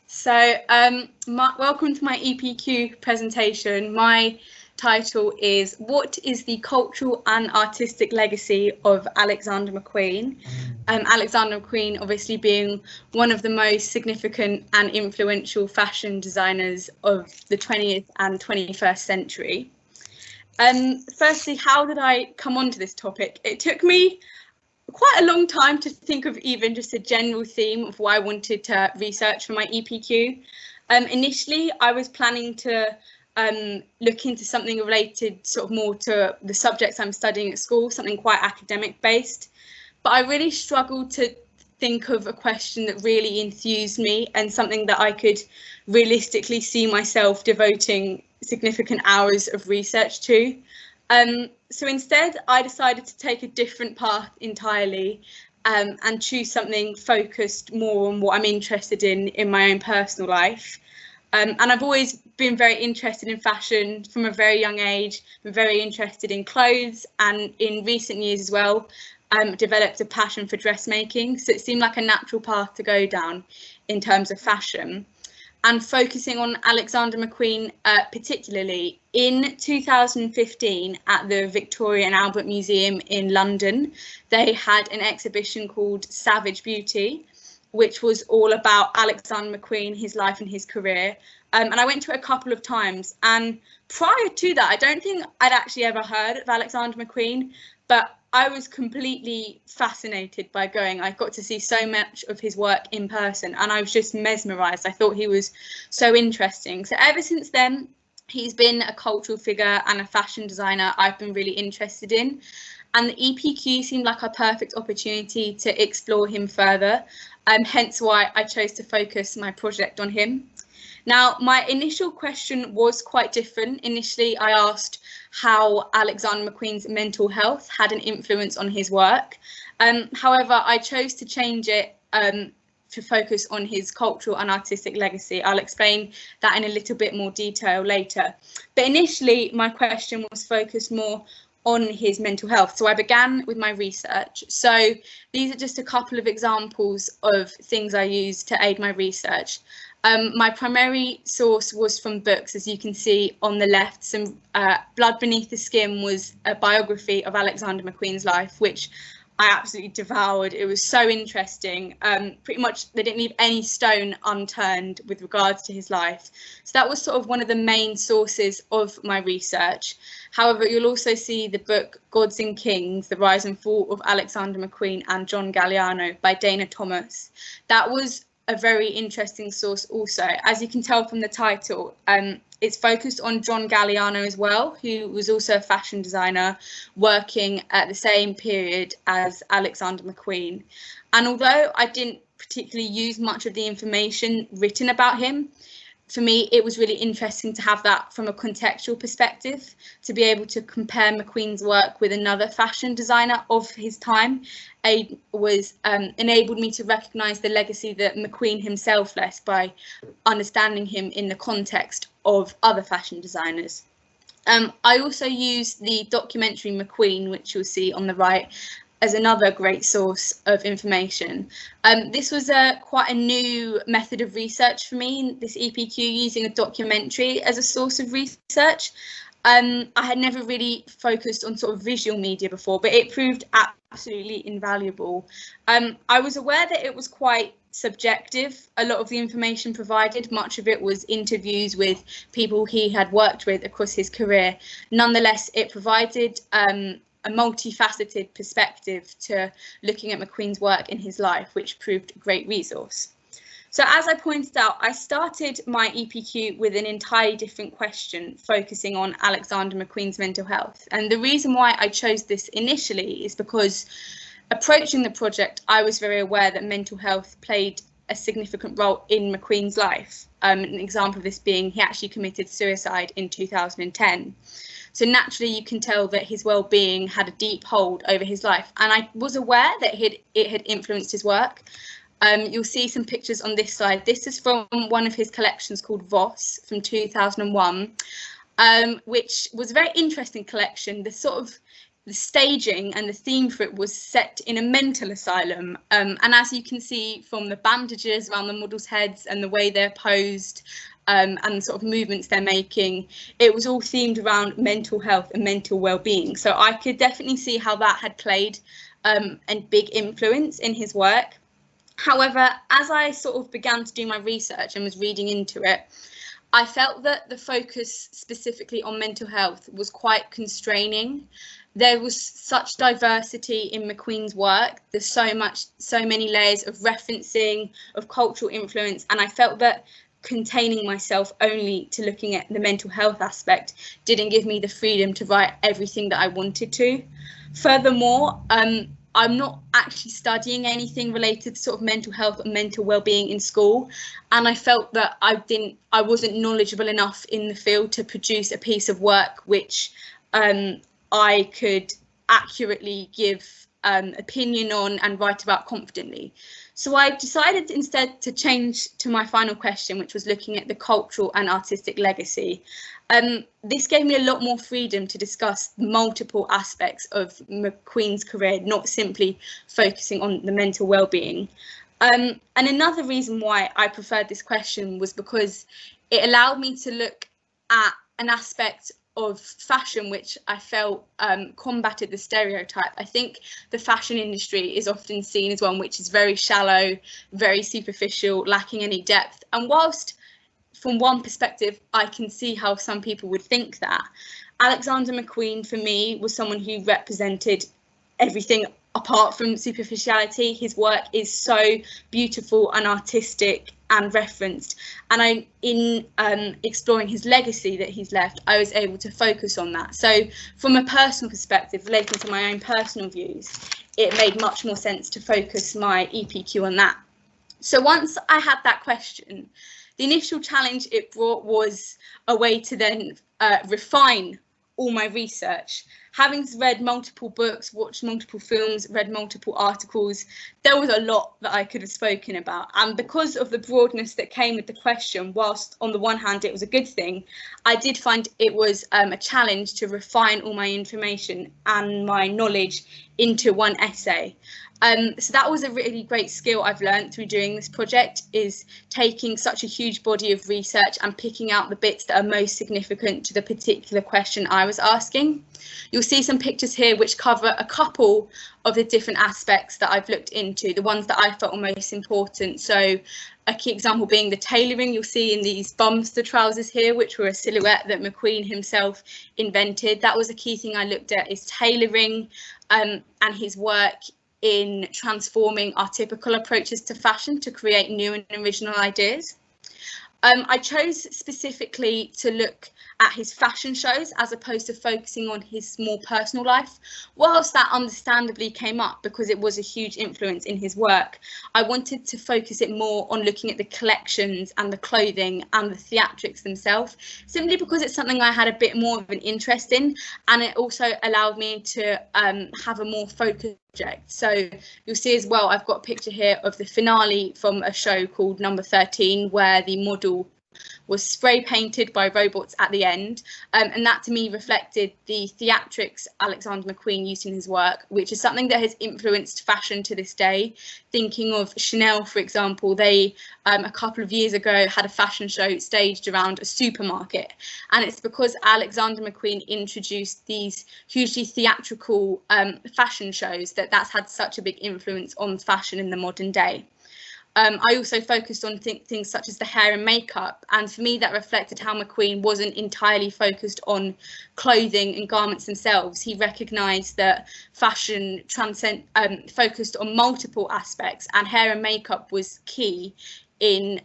Welcome to my EPQ presentation. My title is What is the Cultural and Artistic Legacy of Alexander McQueen? Alexander McQueen obviously being one of the most significant and influential fashion designers of the 20th and 21st century. Firstly, how did I come onto this topic? It took me quite a long time to think of even just a general theme of what I wanted to research for my EPQ. Initially, I was planning to look into something related sort of more to the subjects I'm studying at school, something quite academic based. But I really struggled to think of a question that really enthused me and something that I could realistically see myself devoting significant hours of research to. So instead, I decided to take a different path entirely and choose something focused more on what I'm interested in my own personal life. And I've always been very interested in fashion from a very young age, been very interested in clothes, and in recent years as well, developed a passion for dressmaking. So it seemed like a natural path to go down in terms of fashion. And focusing on Alexander McQueen particularly, in 2015 at the Victoria and Albert Museum in London, they had an exhibition called Savage Beauty, which was all about Alexander McQueen, his life and his career. And I went to it a couple of times. And prior to that, I don't think I'd actually ever heard of Alexander McQueen, but I was completely fascinated by going. I got to see so much of his work in person and I was just mesmerised. I thought he was so interesting. So ever since then, he's been a cultural figure and a fashion designer I've been really interested in. And the EPQ seemed like a perfect opportunity to explore him further, hence why I chose to focus my project on him. Now, my initial question was quite different. Initially, I asked how Alexander McQueen's mental health had an influence on his work. However, I chose to change it to focus on his cultural and artistic legacy. I'll explain that in a little bit more detail later. But initially, my question was focused more on his mental health. So I began with my research. So these are just a couple of examples of things I used to aid my research. My primary source was from books, as you can see on the left. Some Blood Beneath the Skin was a biography of Alexander McQueen's life, which I absolutely devoured. It was so interesting. Pretty much they didn't leave any stone unturned with regards to his life. So that was sort of one of the main sources of my research. However, you'll also see the book Gods and Kings, The Rise and Fall of Alexander McQueen and John Galliano by Dana Thomas. That was a very interesting source also. As you can tell from the title, it's focused on John Galliano as well, who was also a fashion designer working at the same period as Alexander McQueen. And although I didn't particularly use much of the information written about him, for me, it was really interesting to have that from a contextual perspective, to be able to compare McQueen's work with another fashion designer of his time. It was enabled me to recognise the legacy that McQueen himself left by understanding him in the context of other fashion designers. I also used the documentary McQueen, which you'll see on the right, as another great source of information. This was quite a new method of research for me, this EPQ, using a documentary as a source of research. I had never really focused on sort of visual media before, but it proved absolutely invaluable. I was aware that it was quite subjective. A lot of the information provided, much of it was interviews with people he had worked with across his career. Nonetheless, it provided a multifaceted perspective to looking at McQueen's work in his life, which proved a great resource. So as I pointed out, I started my EPQ with an entirely different question, focusing on Alexander McQueen's mental health. And the reason why I chose this initially is because approaching the project, I was very aware that mental health played a significant role in McQueen's life. An example of this being he actually committed suicide in 2010. So naturally, you can tell that his well-being had a deep hold over his life. And I was aware that it had influenced his work. You'll see some pictures on this slide. This is from one of his collections called Voss from 2001, which was a very interesting collection. The sort of the staging and the theme for it was set in a mental asylum. And as you can see from the bandages around the models' heads and the way they're posed, and the sort of movements they're making, it was all themed around mental health and mental well-being. So I could definitely see how that had played a big influence in his work. However, as I sort of began to do my research and was reading into it, I felt that the focus specifically on mental health was quite constraining. There was such diversity in McQueen's work. There's so many layers of referencing, of cultural influence, and I felt that containing myself only to looking at the mental health aspect didn't give me the freedom to write everything that I wanted to. Furthermore, I'm not actually studying anything related to sort of mental health and mental well-being in school, and I felt that I wasn't knowledgeable enough in the field to produce a piece of work which I could accurately give opinion on and write about confidently. So I decided instead to change to my final question, which was looking at the cultural and artistic legacy. This gave me a lot more freedom to discuss multiple aspects of McQueen's career, not simply focusing on the mental well-being. And another reason why I preferred this question was because it allowed me to look at an aspect of fashion which I felt combated the stereotype. I think the fashion industry is often seen as one which is very shallow, very superficial, lacking any depth. And whilst from one perspective, I can see how some people would think that, Alexander McQueen, for me, was someone who represented everything apart from superficiality. His work is so beautiful and artistic and referenced, and in exploring his legacy that he's left, I was able to focus on that. So from a personal perspective, relating to my own personal views, it made much more sense to focus my EPQ on that. So once I had that question, the initial challenge it brought was a way to then refine all my research. Having read multiple books, watched multiple films, read multiple articles, there was a lot that I could have spoken about. And because of the broadness that came with the question, whilst on the one hand it was a good thing, I did find it was a challenge to refine all my information and my knowledge into one essay. So that was a really great skill I've learned through doing this project, is taking such a huge body of research and picking out the bits that are most significant to the particular question I was asking. You'll see some pictures here which cover a couple of the different aspects that I've looked into, the ones that I felt were most important. So a key example being the tailoring. You'll see in these bumster trousers here, which were a silhouette that McQueen himself invented. That was a key thing I looked at, is tailoring and his work in transforming our typical approaches to fashion to create new and original ideas. I chose specifically to look at his fashion shows as opposed to focusing on his more personal life. Whilst that understandably came up because it was a huge influence in his work, I wanted to focus it more on looking at the collections and the clothing and the theatrics themselves, simply because it's something I had a bit more of an interest in, and it also allowed me to have a more focused project. So you'll see as well, I've got a picture here of the finale from a show called Number 13, where the model was spray painted by robots at the end, and that to me reflected the theatrics Alexander McQueen used in his work, which is something that has influenced fashion to this day. Thinking of Chanel, for example, they a couple of years ago had a fashion show staged around a supermarket, and it's because Alexander McQueen introduced these hugely theatrical fashion shows that's had such a big influence on fashion in the modern day. I also focused on things such as the hair and makeup, and for me that reflected how McQueen wasn't entirely focused on clothing and garments themselves. He recognised that fashion focused on multiple aspects, and hair and makeup was key in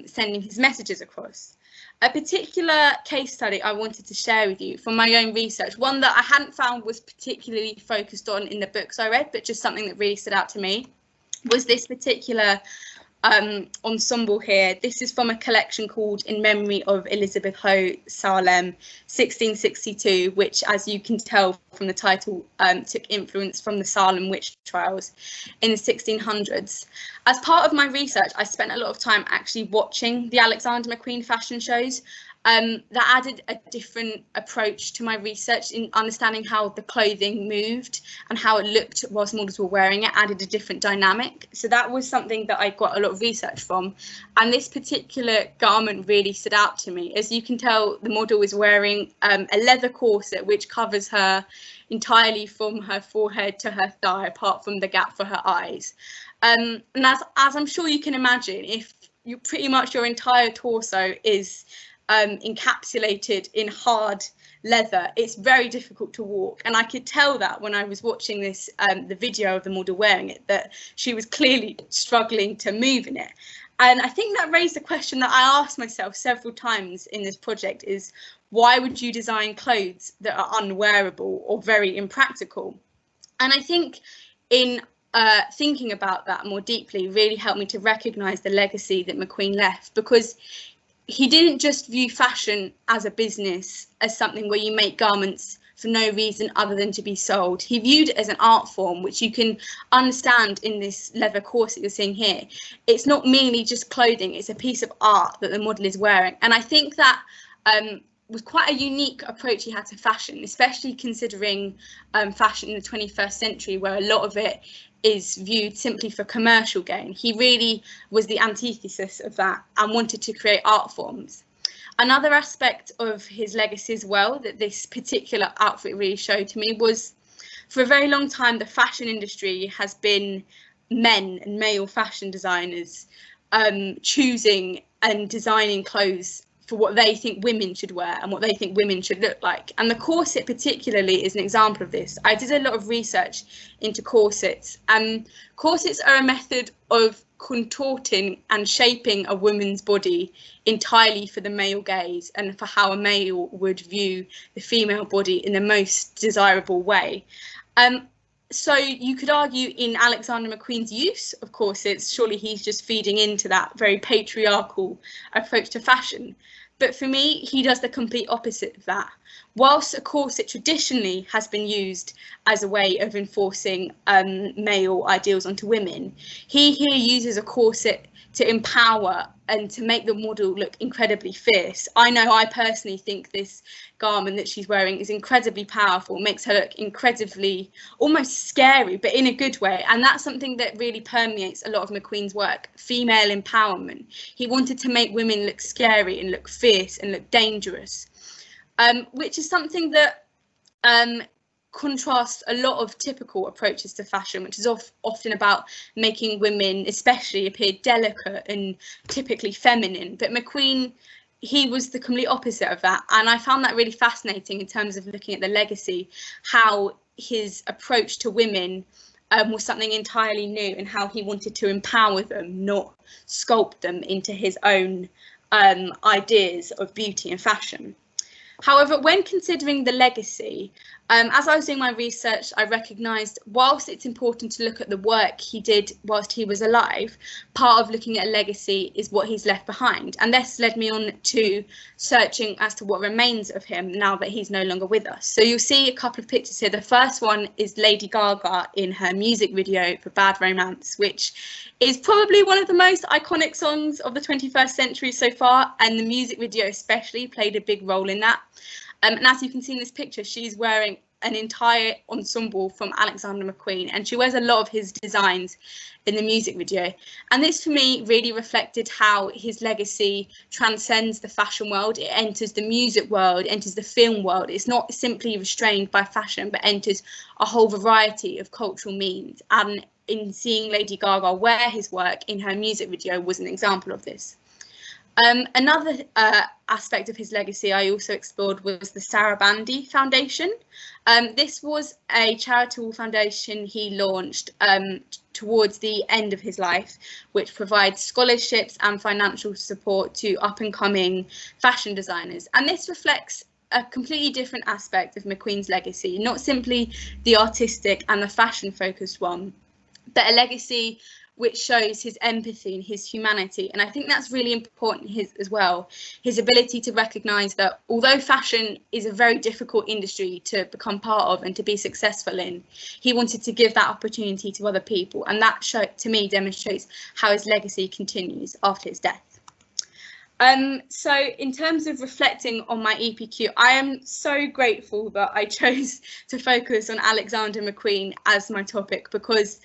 sending his messages across. A particular case study I wanted to share with you from my own research, one that I hadn't found was particularly focused on in the books I read, but just something that really stood out to me, was this particular ensemble here. This is from a collection called In Memory of Elizabeth Ho Salem 1662, which, as you can tell from the title, took influence from the Salem witch trials in the 1600s. As part of my research, I spent a lot of time actually watching the Alexander McQueen fashion shows. that added a different approach to my research in understanding how the clothing moved and how it looked whilst models were wearing it, added a different dynamic. So that was something that I got a lot of research from. And this particular garment really stood out to me. As you can tell, the model is wearing a leather corset which covers her entirely from her forehead to her thigh, apart from the gap for her eyes. And as I'm sure you can imagine, if you pretty much your entire torso is encapsulated in hard leather, it's very difficult to walk. And I could tell that when I was watching this, the video of the model wearing it, that she was clearly struggling to move in it. And I think that raised a question that I asked myself several times in this project is, why would you design clothes that are unwearable or very impractical? And I think in thinking about that more deeply really helped me to recognise the legacy that McQueen left, because he didn't just view fashion as a business, as something where you make garments for no reason other than to be sold. He viewed it as an art form, which you can understand in this leather corset you're seeing here. It's not merely just clothing, it's a piece of art that the model is wearing. And I think that was quite a unique approach he had to fashion, especially considering fashion in the 21st century, where a lot of it is viewed simply for commercial gain. He really was the antithesis of that and wanted to create art forms. Another aspect of his legacy as well that this particular outfit really showed to me was, for a very long time, the fashion industry has been men and male fashion designers choosing and designing clothes for what they think women should wear and what they think women should look like. And the corset particularly is an example of this. I did a lot of research into corsets, and corsets are a method of contorting and shaping a woman's body entirely for the male gaze and for how a male would view the female body in the most desirable way. So you could argue in Alexander McQueen's use of corsets, surely he's just feeding into that very patriarchal approach to fashion. But for me, he does the complete opposite of that. Whilst a corset traditionally has been used as a way of enforcing male ideals onto women, he here uses a corset to empower and to make the model look incredibly fierce. I know I personally think this garment that she's wearing is incredibly powerful, makes her look incredibly, almost scary, but in a good way. And that's something that really permeates a lot of McQueen's work, female empowerment. He wanted to make women look scary and look fierce and look dangerous, which is something that contrasts a lot of typical approaches to fashion, which is often about making women especially appear delicate and typically feminine. But McQueen, he was the complete opposite of that, and I found that really fascinating in terms of looking at the legacy, how his approach to women was something entirely new, and how he wanted to empower them, not sculpt them into his own ideas of beauty and fashion. However, when considering the legacy, as I was doing my research, I recognised whilst it's important to look at the work he did whilst he was alive, part of looking at a legacy is what he's left behind. And this led me on to searching as to what remains of him now that he's no longer with us. So you'll see a couple of pictures here. The first one is Lady Gaga in her music video for Bad Romance, which is probably one of the most iconic songs of the 21st century so far, and the music video especially played a big role in that. And as you can see in this picture, she's wearing an entire ensemble from Alexander McQueen, and she wears a lot of his designs in the music video. And this for me really reflected how his legacy transcends the fashion world. It enters the music world, it enters the film world. It's not simply restrained by fashion, but enters a whole variety of cultural means. And in seeing Lady Gaga wear his work in her music video was an example of this. Another aspect of his legacy I also explored was the Sarah Bandy Foundation. This was a charitable foundation he launched towards the end of his life, which provides scholarships and financial support to up-and-coming fashion designers. And this reflects a completely different aspect of McQueen's legacy, not simply the artistic and the fashion-focused one, but a legacy which shows his empathy and his humanity. And I think that's really important as well, his ability to recognise that although fashion is a very difficult industry to become part of and to be successful in, he wanted to give that opportunity to other people. And that to me demonstrates how his legacy continues after his death. So in terms of reflecting on my EPQ, I am so grateful that I chose to focus on Alexander McQueen as my topic, because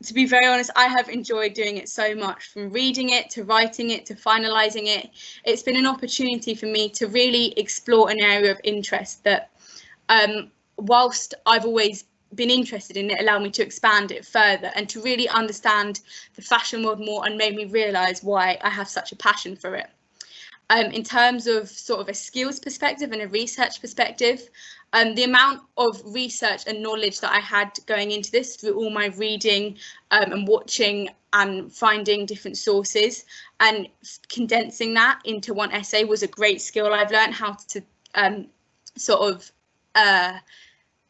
to be very honest, I have enjoyed doing it so much, from reading it to writing it to finalising it. It's been an opportunity for me to really explore an area of interest that, whilst I've always been interested in it, allowed me to expand it further and to really understand the fashion world more, and made me realise why I have such a passion for it. In terms of sort of a skills perspective and a research perspective, the amount of research and knowledge that I had going into this through all my reading and watching and finding different sources and condensing that into one essay was a great skill. I've learned how to sort of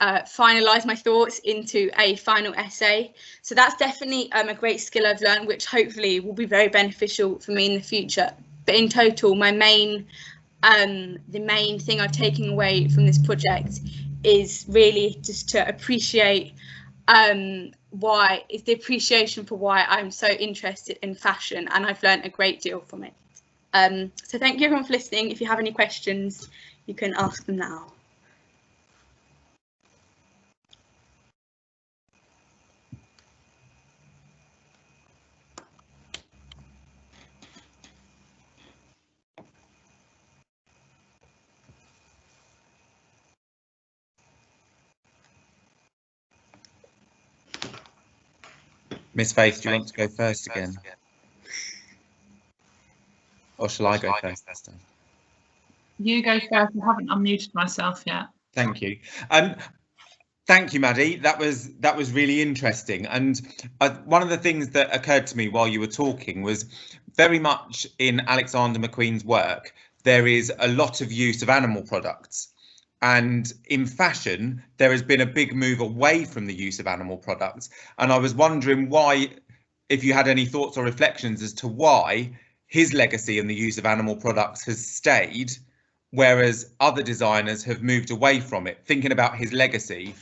finalise my thoughts into a final essay. So that's definitely a great skill I've learned, which hopefully will be very beneficial for me in the future. But in total, my the main thing I've taken away from this project is really just to appreciate why is the appreciation for why I'm so interested in fashion, and I've learned a great deal from it. So thank you everyone for listening. If you have any questions, you can ask them now. Miss Faith, do you want to go first again? Or shall I go first this time? You go first. I haven't unmuted myself yet. Thank you. Thank you, Maddie. That was really interesting. And one of the things that occurred to me while you were talking was very much in Alexander McQueen's work, there is a lot of use of animal products. And in fashion, there has been a big move away from the use of animal products. And I was wondering why, if you had any thoughts or reflections as to why his legacy in the use of animal products has stayed, whereas other designers have moved away from it, thinking about his legacy.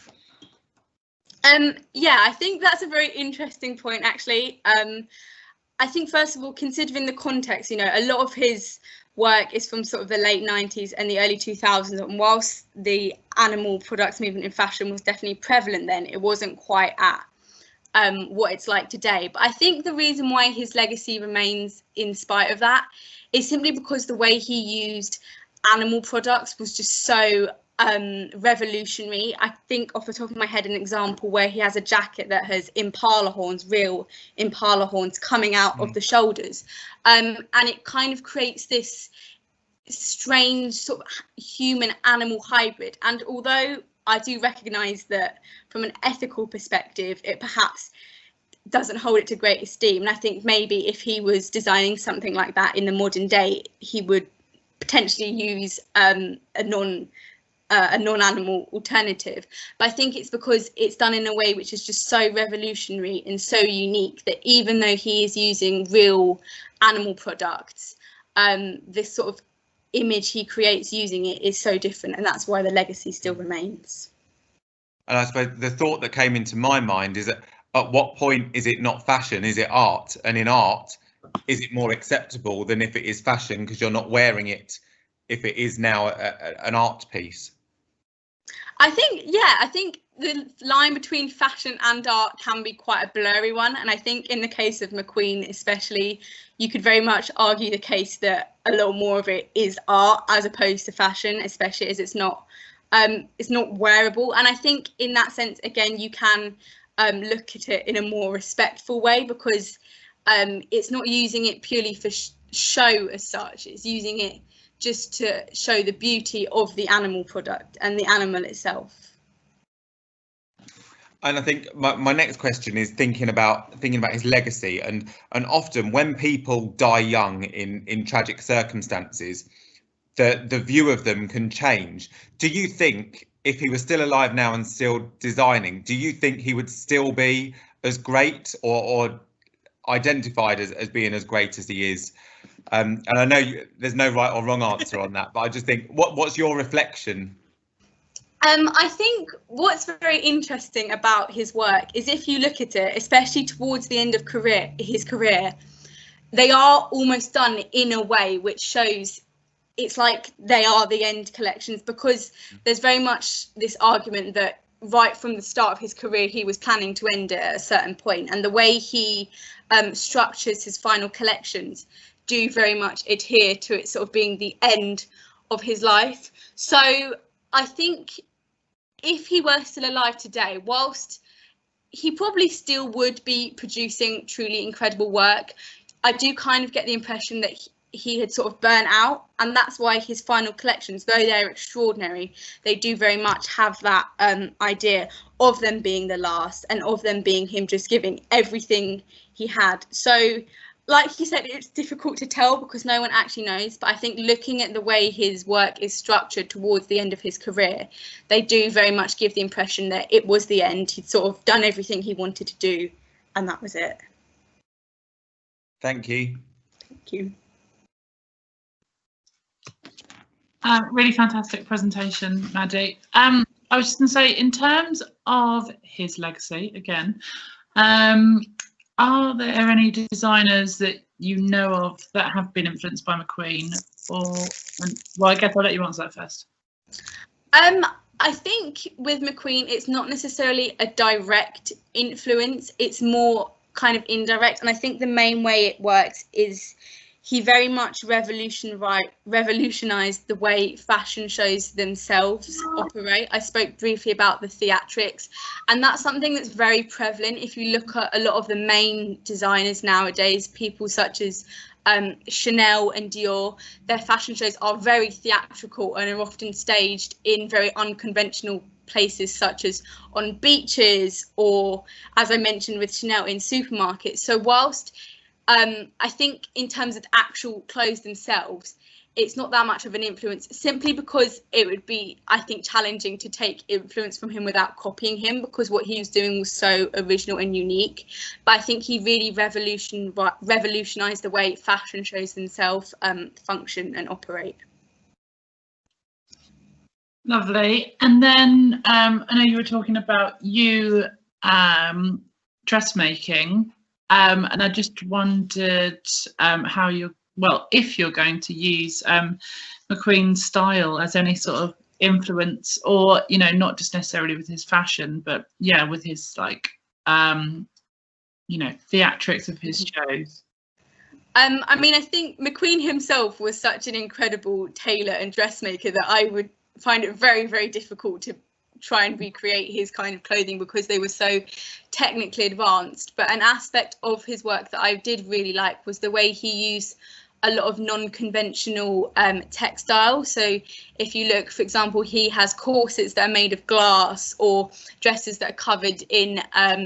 Yeah, I think that's a very interesting point, actually. I think, first of all, considering the context, you know, a lot of his work is from sort of the late 90s and the early 2000s, and whilst the animal products movement in fashion was definitely prevalent then, it wasn't quite at what it's like today. But I think the reason why his legacy remains in spite of that is simply because the way he used animal products was just so revolutionary. I think off the top of my head an example where he has a jacket that has impala horns, real impala horns coming out of the shoulders, and it kind of creates this strange sort of human animal hybrid. And although I do recognise that from an ethical perspective it perhaps doesn't hold it to great esteem, and I think maybe if he was designing something like that in the modern day he would potentially use a non-animal alternative. But I think it's because it's done in a way which is just so revolutionary and so unique that even though he is using real animal products, this sort of image he creates using it is so different, and that's why the legacy still remains. And I suppose the thought that came into my mind is that at what point is it not fashion? Is it art? And in art, is it more acceptable than if it is fashion because you're not wearing it if it is now an art piece? I think the line between fashion and art can be quite a blurry one, and I think in the case of McQueen especially, you could very much argue the case that a little more of it is art as opposed to fashion, especially as it's not wearable. And I think in that sense, again, you can look at it in a more respectful way, because it's not using it purely for show as such. It's using it just to show the beauty of the animal product and the animal itself. And I think my next question is thinking about his legacy, and often when people die young in tragic circumstances, the view of them can change. Do you think if he was still alive now and still designing, do you think he would still be as great or identified as being as great as he is? And I know there's no right or wrong answer on that, but I just think, what's your reflection? I think what's very interesting about his work is if you look at it, especially towards the end of his career, they are almost done in a way which shows it's like they are the end collections, because there's very much this argument that right from the start of his career he was planning to end it at a certain point, and the way he structures his final collections do very much adhere to it sort of being the end of his life. So I think if he were still alive today, whilst he probably still would be producing truly incredible work, I do kind of get the impression that he had sort of burnt out, and that's why his final collections, though they're extraordinary, they do very much have that idea of them being the last and of them being him just giving everything he had. So like you said, it's difficult to tell because no one actually knows, but I think looking at the way his work is structured towards the end of his career, they do very much give the impression that it was the end. He'd sort of done everything he wanted to do, and that was it. Thank you. Thank you. Really fantastic presentation, Maddie. I was just going to say, in terms of his legacy, again, are there any designers that you know of that have been influenced by McQueen? Well, I guess I'll let you answer that first. I think with McQueen, it's not necessarily a direct influence, it's more kind of indirect. And I think the main way it works is he very much revolutionized the way fashion shows themselves operate. I spoke briefly about the theatrics, and that's something that's very prevalent. If you look at a lot of the main designers nowadays, people such as Chanel and Dior, their fashion shows are very theatrical and are often staged in very unconventional places, such as on beaches or, as I mentioned with Chanel, in supermarkets. So whilst I think in terms of actual clothes themselves, it's not that much of an influence, simply because it would be, I think, challenging to take influence from him without copying him, because what he was doing was so original and unique. But I think he really revolutionized the way fashion shows themselves function and operate. Lovely. And then I know you were talking about dressmaking. And I just wondered how you're, well, if you're going to use McQueen's style as any sort of influence, or, you know, not just necessarily with his fashion, but yeah, with his like, you know, theatrics of his shows. I mean, I think McQueen himself was such an incredible tailor and dressmaker that I would find it very, very difficult to try and recreate his kind of clothing because they were so technically advanced. But an aspect of his work that I did really like was the way he used a lot of non-conventional textile. So if you look, for example, he has corsets that are made of glass or dresses that are covered in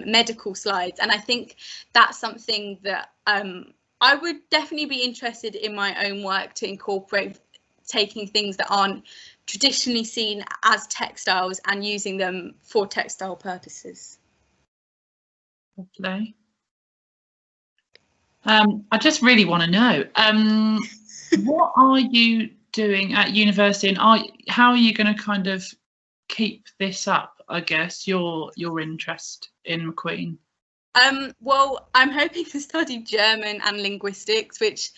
medical slides, and I think that's something that I would definitely be interested in my own work to incorporate, taking things that aren't traditionally seen as textiles and using them for textile purposes. Lovely. I just really want to know, what are you doing at university, and how are you going to kind of keep this up, I guess, your interest in McQueen? Well, I'm hoping to study German and linguistics, which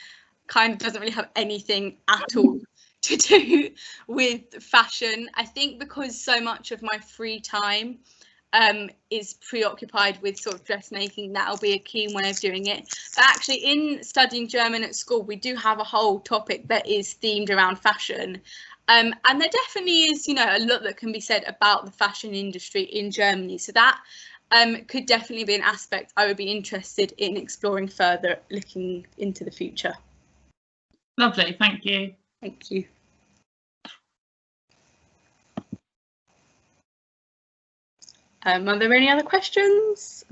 kind of doesn't really have anything at all to do with fashion. I think because so much of my free time is preoccupied with sort of dressmaking, that'll be a keen way of doing it. But actually, in studying German at school, we do have a whole topic that is themed around fashion. And there definitely is, you know, a lot that can be said about the fashion industry in Germany. So that could definitely be an aspect I would be interested in exploring further, looking into the future. Lovely, thank you. Thank you. Are there any other questions?